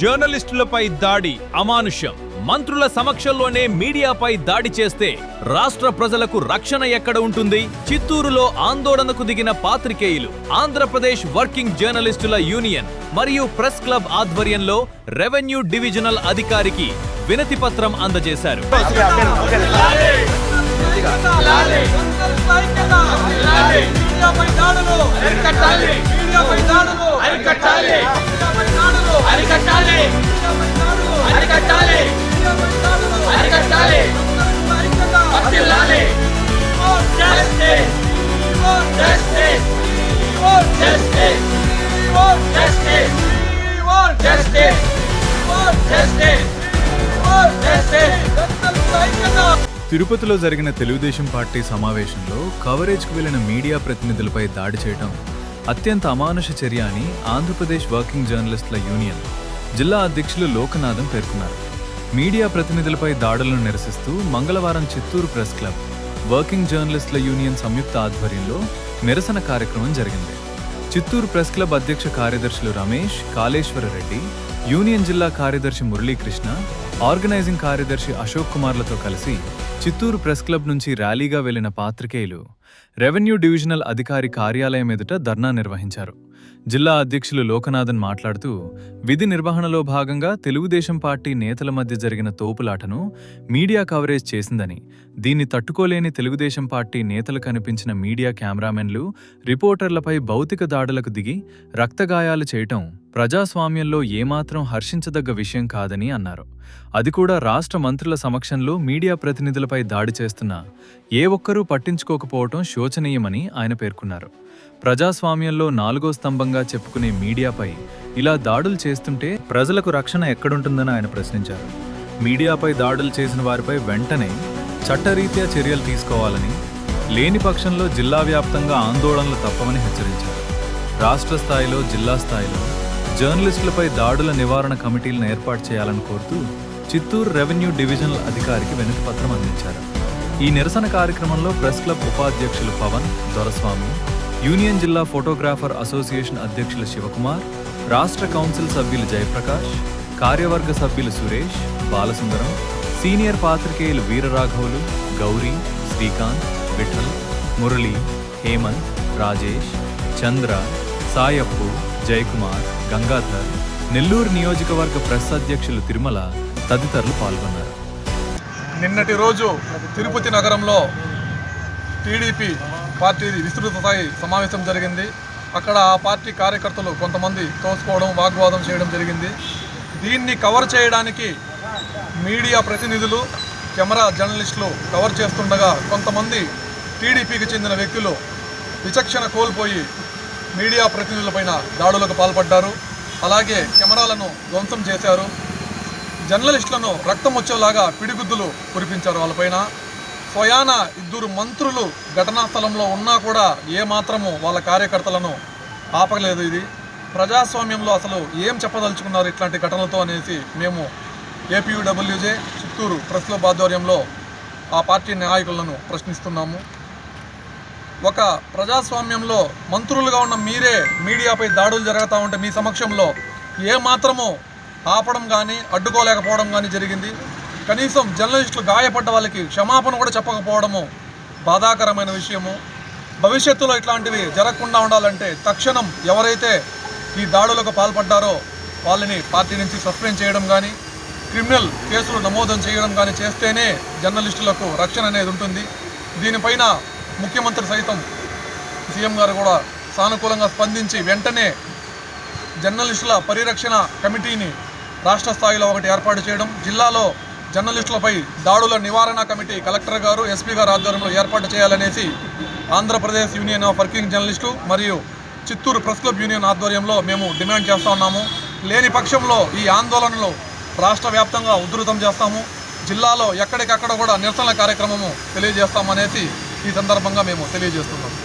జర్నలిస్టులపై దాడి అమానుషం. మంత్రుల సమక్షంలోనే మీడియాపై దాడి చేస్తే రాష్ట్ర ప్రజలకు రక్షణ ఎక్కడ ఉంటుంది? చిత్తూరులో ఆందోళనకు దిగిన పాత్రికేయులు ఆంధ్రప్రదేశ్ వర్కింగ్ జర్నలిస్టుల యూనియన్ మరియు ప్రెస్ క్లబ్ ఆధ్వర్యంలో రెవెన్యూ డివిజనల్ అధికారికి వినతి పత్రం అందజేశారు. తిరుపతిలో జరిగిన తెలుగుదేశం పార్టీ సమావేశంలో కవరేజ్కు వెళ్లిన మీడియా ప్రతినిధులపై దాడి చేయడం అత్యంత అమానుష చర్య అని ఆంధ్రప్రదేశ్ వర్కింగ్ జర్నలిస్టుల యూనియన్ జిల్లా అధ్యక్షులు లోకనాథన్ పేర్కొన్నారు. మీడియా ప్రతినిధులపై దాడులను నిరసిస్తూ మంగళవారం చిత్తూరు ప్రెస్ క్లబ్, వర్కింగ్ జర్నలిస్టుల యూనియన్ సంయుక్త ఆధ్వర్యంలో నిరసన కార్యక్రమం జరిగింది. చిత్తూరు ప్రెస్ క్లబ్ అధ్యక్ష కార్యదర్శులు రమేష్, కాళేశ్వర రెడ్డి, యూనియన్ జిల్లా కార్యదర్శి మురళీకృష్ణ, ఆర్గనైజింగ్ కార్యదర్శి అశోక్ కుమార్లతో కలిసి చిత్తూరు ప్రెస్ క్లబ్ నుంచి ర్యాలీగా వెళ్లిన పాత్రికేయులు రెవెన్యూ డివిజనల్ అధికారి కార్యాలయం ఎదుట ధర్నా నిర్వహించారు. జిల్లా అధ్యక్షులు లోకనాథన్ మాట్లాడుతూ, విధి నిర్వహణలో భాగంగా తెలుగుదేశం పార్టీ నేతల మధ్య జరిగిన తోపులాటను మీడియా కవరేజ్ చేసిందని, దీన్ని తట్టుకోలేని తెలుగుదేశం పార్టీ నేతలు కనిపించిన మీడియా కెమెరామెన్లు, రిపోర్టర్లపై భౌతిక దాడులకు దిగి రక్తగాయాలు చేయటం ప్రజాస్వామ్యంలో ఏమాత్రం హర్షించదగ్గ విషయం కాదని అన్నారు. అది కూడా రాష్ట్ర మంత్రుల సమక్షంలో మీడియా ప్రతినిధులపై దాడి చేస్తున్నా ఏ ఒక్కరూ పట్టించుకోకపోవటం శోచనీయమని ఆయన పేర్కొన్నారు. ప్రజాస్వామ్యంలో 4వ స్తంభంగా చెప్పుకునే మీడియాపై ఇలా దాడులు చేస్తుంటే ప్రజలకు రక్షణ ఎక్కడుంటుందని ఆయన ప్రశ్నించారు. మీడియాపై దాడులు చేసిన వారిపై వెంటనే చట్టరీత్యా చర్యలు తీసుకోవాలని, లేని పక్షంలో జిల్లా వ్యాప్తంగా ఆందోళనలు తప్పవని హెచ్చరించారు. రాష్ట్ర స్థాయిలో, జిల్లా స్థాయిలో జర్నలిస్టులపై దాడుల నివారణ కమిటీలను ఏర్పాటు చేయాలని కోరుతూ చిత్తూరు రెవెన్యూ డివిజనల్ అధికారికి వినతి పత్రం అందించారు. ఈ నిరసన కార్యక్రమంలో ప్రెస్ క్లబ్ ఉపాధ్యక్షులు పవన్, దొరస్వామి, యూనియన్ జిల్లా ఫోటోగ్రాఫర్ అసోసియేషన్ అధ్యక్షులు శివకుమార్, రాష్ట్ర కౌన్సిల్ సభ్యులు జయప్రకాష్, కార్యవర్గ సభ్యులు సురేష్, బాలసుందరం, సీనియర్ పాత్రికేయులు వీరరాఘవులు, గౌరీ, శ్రీకాంత్, విఠల్, మురళి, హేమంత్, రాజేష్, చంద్ర, సాయప్పు, జయకుమార్, గంగాధర్, నెల్లూరు నియోజకవర్గ ప్రెస్ అధ్యక్షులు తిరుమల తదితరులు పాల్గొన్నారు. నిన్నటి రోజు తిరుపతి నగరంలో టీడీపీ పార్టీ విస్తృత స్థాయి సమావేశం జరిగింది. అక్కడ ఆ పార్టీ కార్యకర్తలు కొంతమంది తోసుకోవడం, వాగ్వాదం చేయడం జరిగింది. దీన్ని కవర్ చేయడానికి మీడియా ప్రతినిధులు, కెమెరా జర్నలిస్టులు కవర్ చేస్తుండగా కొంతమంది టీడీపీకి చెందిన వ్యక్తులు విచక్షణ కోల్పోయి మీడియా ప్రతినిధులపైన దాడులకు పాల్పడ్డారు. అలాగే కెమెరాలను ధ్వంసం చేశారు. జర్నలిస్టులను రక్తం వచ్చేలాగా పిడిగుద్దులు కురిపించారు వాళ్ళపైన. స్వయాన 2 మంత్రులు ఘటనా స్థలంలో ఉన్నా కూడా ఏమాత్రము వాళ్ళ కార్యకర్తలను ఆపలేదు. ఇది ప్రజాస్వామ్యంలో అసలు ఏం చెప్పదలుచుకున్నారు ఇట్లాంటి ఘటనలతో అనేసి మేము ఏపీయూడబ్ల్యూజే చిత్తూరు ప్రెస్ క్లబ్ ఆధ్వర్యంలో ఆ పార్టీ నాయకులను ప్రశ్నిస్తున్నాము. ఒక ప్రజాస్వామ్యంలో మంత్రులుగా ఉన్న మీరే మీడియాపై దాడులు జరుగుతూ ఉంటే మీ సమక్షంలో ఏమాత్రము ఆపడం కానీ అడ్డుకోలేకపోవడం కానీ జరిగింది. కనీసం జర్నలిస్టులు గాయపడ్డ వాళ్ళకి క్షమాపణ కూడా చెప్పకపోవడము బాధాకరమైన విషయము. భవిష్యత్తులో ఇట్లాంటివి జరగకుండా ఉండాలంటే తక్షణం ఎవరైతే ఈ దాడులకు పాల్పడ్డారో వాళ్ళని పార్టీ నుంచి సస్పెండ్ చేయడం కానీ, క్రిమినల్ కేసులు నమోదు చేయడం కానీ చేస్తేనే జర్నలిస్టులకు రక్షణ అనేది ఉంటుంది. దీనిపైన ముఖ్యమంత్రి సైతం, సీఎం గారు కూడా సానుకూలంగా స్పందించి వెంటనే జర్నలిస్టుల పరిరక్షణ కమిటీని రాష్ట్ర స్థాయిలో ఒకటి ఏర్పాటు చేయడం, జిల్లాలో జర్నలిస్టులపై దాడుల నివారణ కమిటీ కలెక్టర్ గారు, ఎస్పీ గారు ఆధ్వర్యంలో ఏర్పాటు చేయాలనేసి Andhra Pradesh union of working journalist మరియు చిత్తూరు ప్రెస్ క్లబ్ యూనియన్ ఆధ్వర్యంలో మేము డిమాండ్ చేస్తూ ఉన్నాము. లేని పక్షంలో ఈ ఆందోళనలు రాష్ట్ర వ్యాప్తంగా ఉధృతం చేస్తాము. జిల్లాలో ఎక్కడికక్కడ కూడా నిరసనల కార్యక్రమము తెలియజేస్తామనేసి ఈ సందర్భంగా మేము తెలియజేస్తున్నాము.